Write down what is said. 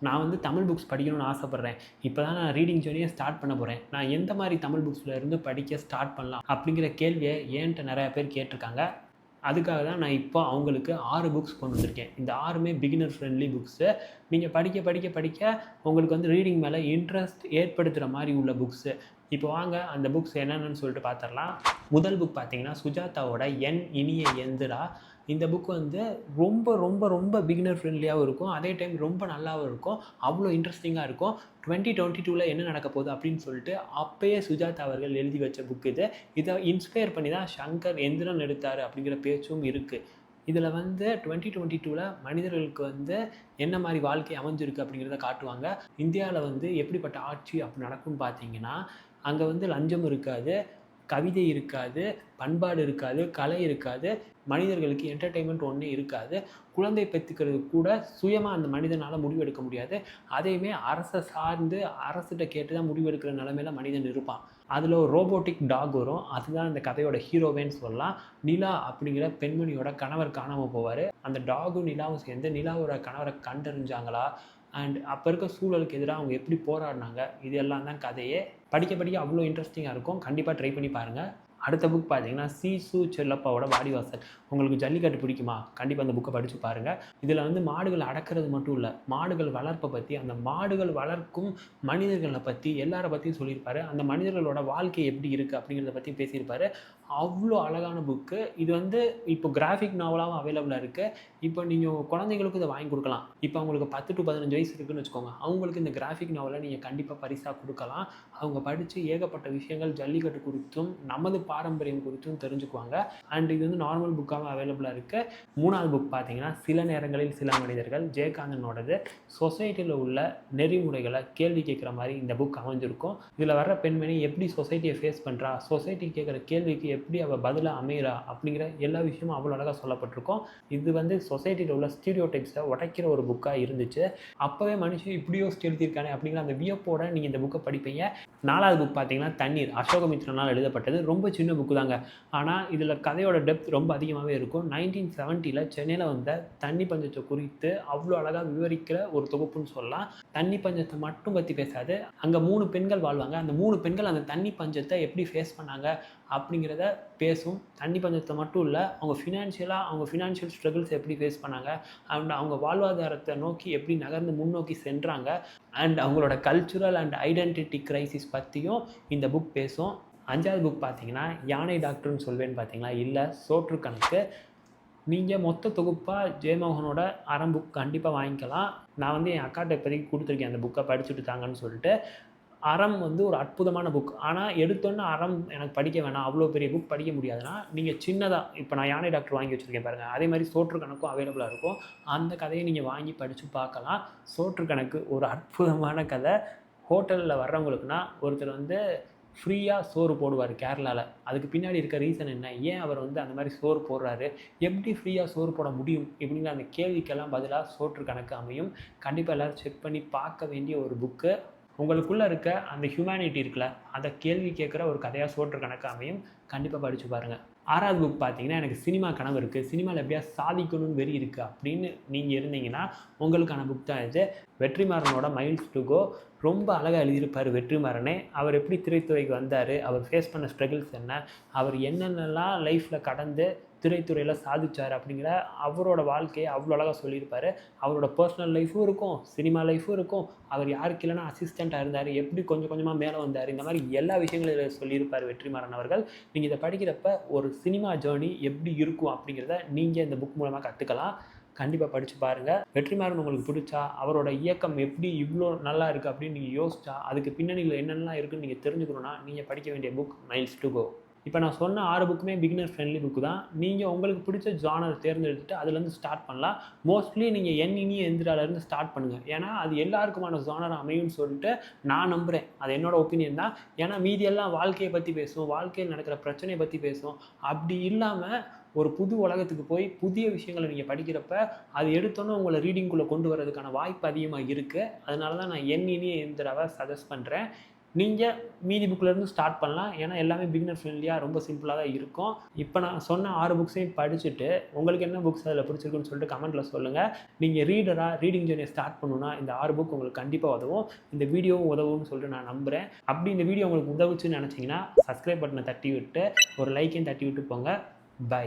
நான் வந்து தமிழ் புக்ஸ் படிக்கணும்னு ஆசைப்பட்றேன். இப்போ தான் நான் ரீடிங் ஜேர்னியை ஸ்டார்ட் பண்ண போகிறேன். நான் எந்த மாதிரி தமிழ் புக்ஸில் இருந்து படிக்க ஸ்டார்ட் பண்ணலாம் அப்படிங்கிற கேள்வியை என்கிட்ட நிறையா பேர் கேட்டிருக்காங்க. அதுக்காக தான் நான் இப்போ அவங்களுக்கு 6 புக்ஸ் கொண்டு வந்திருக்கேன். இந்த 6மே பிகினர் ஃப்ரெண்ட்லி புக்ஸு. நீங்கள் படிக்க படிக்க படிக்க உங்களுக்கு வந்து ரீடிங் மேலே இன்ட்ரெஸ்ட் ஏற்படுத்துகிற மாதிரி உள்ள புக்ஸு. இப்போ வாங்க அந்த புக்ஸ் என்னென்னு சொல்லிட்டு பார்த்துடலாம். முதல் புக் பார்த்தீங்கன்னா சுஜாதாவோட என் இனிய எந்திரா. இந்த புக் வந்து ரொம்ப ரொம்ப ரொம்ப பிகினர் ஃப்ரெண்ட்லியாகவும் இருக்கும், அதே டைம் ரொம்ப நல்லாவும் இருக்கும், அவ்வளோ இன்ட்ரெஸ்டிங்காக இருக்கும். 2022 என்ன நடக்க போகுது அப்படின்னு சொல்லிட்டு அப்பயே சுஜாதா அவர்கள் எழுதி வச்ச புக் இது. இதை இன்ஸ்பயர் பண்ணி தான் சங்கர் எந்திரன் எடுத்தார் அப்படிங்கிற பேச்சும் இருக்குது. இதில் வந்து 2022 மனிதர்களுக்கு வந்து என்ன மாதிரி வாழ்க்கை அமைஞ்சிருக்கு அப்படிங்கிறத காட்டுவாங்க. இந்தியாவில் வந்து எப்படிப்பட்ட ஆட்சி அப்படி நடக்கும்னு பார்த்தீங்கன்னா, அங்கே வந்து லஞ்சம் இருக்காது, கவிதை இருக்காது, பண்பாடு இருக்காது, கலை இருக்காது, மனிதர்களுக்கு என்டர்டெயின்மெண்ட் ஒன்றே இருக்காது. குழந்தை பெற்றுக்கிறது கூட சுயமாக அந்த மனிதனால் முடிவெடுக்க முடியாது. அதையுமே அரசை சார்ந்து அரசிட்ட கேட்டு தான் முடிவெடுக்கிற நிலைமையில மனிதன் இருப்பான். அதில் ஒரு ரோபோட்டிக் டாக் வரும், அதுதான் இந்த கதையோட ஹீரோவேன்னு சொல்லலாம். நிலா அப்படிங்கிற பெண்மணியோட கணவர் காணாமல் போவார். அந்த டாகும் நிலாவும் சேர்ந்து நிலாவோட கணவரை கண்டறிஞ்சாங்களா, அண்ட் அப்போ இருக்க சூழலுக்கு எதிராக அவங்க எப்படி போராடினாங்க, இது எல்லாம் தான் கதையே. படிக்க படிக்க அவ்வளோ இன்ட்ரெஸ்டிங்காக இருக்கும். கண்டிப்பாக ட்ரை பண்ணி பாருங்கள். அடுத்த புக் பார்த்தீங்கன்னா சீசு செல்லப்பாவோட வாடிவாசல். உங்களுக்கு ஜல்லிக்கட்டு பிடிக்குமா? கண்டிப்பாக அந்த புக்கை படித்து பாருங்கள். இதில் வந்து மாடுகள் அடக்கிறது மட்டும் இல்லை, மாடுகள் வளர்ப்பை பற்றி, அந்த மாடுகள் வளர்க்கும் மனிதர்களை பற்றி, எல்லாரை பற்றியும் சொல்லியிருப்பார். அந்த மனிதர்களோட வாழ்க்கை எப்படி இருக்குது அப்படிங்கிறத பற்றி பேசியிருப்பார். அவ்வளோ அழகான புக்கு. இது வந்து இப்போ கிராஃபிக் நாவலாகவும் அவைலபிளாக இருக்குது. இப்போ நீங்கள் குழந்தைங்களுக்கும் இதை வாங்கி கொடுக்கலாம். இப்போ அவங்களுக்கு 10 to 15 வயசு இருக்குதுன்னு வச்சுக்கோங்க, அவங்களுக்கு இந்த கிராஃபிக் நாவலை நீங்கள் கண்டிப்பாக பரிசாக கொடுக்கலாம். அவங்க படித்து ஏகப்பட்ட விஷயங்கள் ஜல்லிக்கட்டு குறித்தும் நமது பாரம்பரியம் குறித்தும் தெரிஞ்சுக்குவாங்க. அண்ட் இது வந்து நார்மல் புக்காகவும் அவைலபிளாக இருக்குது. 3வது புக் பார்த்தீங்கன்னா சில நேரங்களில் சில மனிதர்கள், ஜெயகாந்தனோடது. சொசைட்டியில் உள்ள நெறிமுறைகளை கேள்வி கேட்குற மாதிரி இந்த புக் அமைஞ்சிருக்கும். இதில் வர்ற பெண்மணி எப்படி சொசைட்டியை ஃபேஸ் பண்ணுறா, சொசைட்டி கேட்குற கேள்விக்கு எப்படி அவள் பதிலாக அமைகிறா அப்படிங்கிற எல்லா விஷயமும் அவ்வளோ அழகாக சொல்லப்பட்டிருக்கும். இது வந்து சொசைட்டியில் உள்ள ஸ்டீரியோ டைப்ஸை உடைக்கிற ஒரு புக்காக இருந்துச்சு. அப்போவே மனுஷன் இப்படியோ எழுதியிருக்கானே அப்படிங்கிற அந்த வியப்போட நீங்கள் இந்த புக்கை படிப்பீங்க. 4வது புக் பார்த்தீங்கன்னா தண்ணீர், அசோகமித்ரனால் எழுதப்பட்டது. ரொம்ப சின்ன புக்கு தாங்க, ஆனால் இதில் கதையோட டெப்த் ரொம்ப அதிகமாகவே இருக்கும். 1970 சென்னையில் வந்த தண்ணி பஞ்சத்தை குறித்து அவ்வளோ அழகாக விவரிக்கிற ஒரு தொகுப்புன்னு சொல்லலாம். தண்ணி பஞ்சத்தை மட்டும் பற்றி பேசாது, அங்கே 3 பெண்கள் வாழ்வாங்க. அந்த 3 பெண்கள் அந்த தண்ணி பஞ்சத்தை எப்படி ஃபேஸ் பண்ணாங்க அப்படிங்கிறத பேசும். தண்ணி பஞ்சத்தை மட்டும் இல்லை, அவங்க ஃபினான்ஷியல் ஸ்ட்ரகிள்ஸ் எப்படி ஃபேஸ் பண்ணாங்க, அண்ட் அவங்க வாழ்வாதாரத்தை நோக்கி எப்படி நகர்ந்து முன்னோக்கி சென்றாங்க, அண்ட் அவங்களோட கல்ச்சுரல் அண்ட் ஐடென்டிட்டி கிரைசிஸ் பற்றியும் இந்த புக் பேசும். 5வது புக் பார்த்தீங்கன்னா யானை டாக்டர்னு சொல்வேன்னு பார்த்தீங்களா, இல்லை சோற்று கணக்கு. நீங்கள் மொத்த தொகுப்பாக ஜெயமோகனோட அறம் புக் கண்டிப்பாக வாங்கிக்கலாம். நான் வந்து என் அக்காட்ட இப்போதைக்கு கொடுத்துருக்கேன் அந்த புக்கை படிச்சுட்டு தாங்கன்னு சொல்லிட்டு. அறம் வந்து ஒரு அற்புதமான புக். ஆனால் எடுத்தோன்னே அறம் எனக்கு படிக்க வேணாம், அவ்வளோ பெரிய புக் படிக்க முடியாதுன்னா நீங்கள் சின்னதாக, இப்போ நான் யானை டாக்டர் வாங்கி வச்சுருக்கேன் பாருங்கள், அதே மாதிரி சோற்று கணக்கும் அவைலபிளாக இருக்கும். அந்த கதையை நீங்கள் வாங்கி படித்து பார்க்கலாம். சோற்று கணக்கு ஒரு அற்புதமான கதை. ஹோட்டலில் வர்றவங்களுக்குன்னா ஒருத்தர் வந்து ஃப்ரீயாக சோறு போடுவார் கேரளாவில். அதுக்கு பின்னாடி இருக்க ரீசன் என்ன, ஏன் அவர் வந்து அந்த மாதிரி சோறு போடுறாரு, எப்படி ஃப்ரீயாக சோறு போட முடியும் இப்படிங்கிற அந்த கேள்விக்கெல்லாம் பதிலாக சோற்று கணக்கு அமையும். கண்டிப்பாக எல்லோரும் செக் பண்ணி பார்க்க வேண்டிய ஒரு புக்கு. உங்களுக்குள்ளே இருக்க அந்த ஹியூமனிட்டி இருக்குல்ல, அதை கேள்வி கேட்குற ஒரு கதையாக சோற்று கணக்கு அமையும். கண்டிப்பாக படித்து பாருங்கள். 6வது புக் பார்த்தீங்கன்னா எனக்கு சினிமா கனவு இருக்குது, சினிமாவில் எப்படியா சாதிக்கணும்னு வெறி இருக்குது அப்படின்னு நீங்கள் இருந்தீங்கன்னா உங்களுக்கான புக் தான் இது. வெற்றிமாறனோட மைல்ஸ் டு கோ. ரொம்ப அழகாக எழுதியிருப்பார் வெற்றிமாறனே. அவர் எப்படி திரைத்துறைக்கு வந்தார், அவர் ஃபேஸ் பண்ண ஸ்ட்ரகிள்ஸ் என்ன, அவர் என்னென்னலாம் லைஃப்பில் கடந்து திரைத்துறையில் சாதிச்சார் அப்படிங்கிற அவரோட வாழ்க்கையை அவ்வளோ அழகாக சொல்லியிருப்பார். அவரோட பர்சனல் லைஃப்பும் இருக்கும், சினிமா லைஃப்பும் இருக்கும், அவர் யாருக்கு இல்லைனா அசிஸ்டண்ட்டாக இருந்தார், எப்படி கொஞ்சம் கொஞ்சமாக மேலே வந்தார், இந்த மாதிரி எல்லா விஷயங்களும் சொல்லியிருப்பார் வெற்றிமாறன் அவர்கள். நீங்கள் இதை படிக்கிறப்ப ஒரு சினிமா ஜேர்னி எப்படி இருக்கும் அப்படிங்கிறத நீங்கள் இந்த புக் மூலமாக கற்றுக்கலாம். கண்டிப்பாக படித்து பாருங்கள். வெற்றிமாறன் உங்களுக்கு பிடிச்சா, அவரோட இயக்கம் எப்படி இவ்வளோ நல்லா இருக்குது அப்படின்னு நீங்கள் யோசிச்சா, அதுக்கு பின்னணியில் என்னென்னலாம் இருக்குதுன்னு நீங்கள் தெரிஞ்சுக்கணுன்னா நீங்கள் படிக்க வேண்டிய புக் மைல்ஸ் டு கோ. இப்போ நான் சொன்ன 6 புக்குமே பிகினர் ஃப்ரெண்ட்லி புக்கு தான். நீங்கள் உங்களுக்கு பிடிச்ச ஜானர் தேர்ந்தெடுத்துட்டு அதுலேருந்து ஸ்டார்ட் பண்ணலாம். மோஸ்ட்லி நீங்கள் என் இனிய எந்திராலேருந்து ஸ்டார்ட் பண்ணுங்கள். ஏன்னா அது எல்லாருக்குமான ஜானர் அமையும்னு சொல்லிட்டு நான் நம்புகிறேன். அது என்னோடய ஒப்பீனியன் தான். ஏன்னா மீதியெல்லாம் வாழ்க்கையை பற்றி பேசும், வாழ்க்கையில் நடக்கிற பிரச்சனையை பற்றி பேசும். அப்படி இல்லாமல் ஒரு புது உலகத்துக்கு போய் புதிய விஷயங்களை நீங்கள் படிக்கிறப்ப அது எடுத்தோன்னே உங்களை ரீடிங்குள்ளே கொண்டு வரதுக்கான வாய்ப்பு அதிகமாக இருக்குது. அதனால தான் நான் என் இனிய எந்திராவை சஜஸ்ட் பண்ணுறேன். நீங்கள் மீதி புக்கிலேருந்து ஸ்டார்ட் பண்ணலாம். ஏன்னா எல்லாமே பிகினர் ஃப்ரெண்ட்லியாக ரொம்ப சிம்பிளாக தான் இருக்கும். இப்போ நான் சொன்ன 6 புக்ஸையும் படிச்சுட்டு உங்களுக்கு என்ன புக்ஸ் அதில் பிடிச்சிருக்குன்னு சொல்லிட்டு கமெண்ட்டில் சொல்லுங்கள். நீங்கள் ரீடிங் ஜேர்னியை ஸ்டார்ட் பண்ணணுன்னா இந்த 6 புக் உங்களுக்கு கண்டிப்பாக உதவும். இந்த வீடியோவும் உதவும்னு சொல்லிட்டு நான் நம்புகிறேன். அப்படி இந்த வீடியோ உங்களுக்கு உதவுச்சுன்னு நினச்சிங்கன்னா சப்ஸ்கிரைப் பட்டனை தட்டி விட்டு ஒரு லைக்கையும் தட்டி விட்டு போங்க. பை.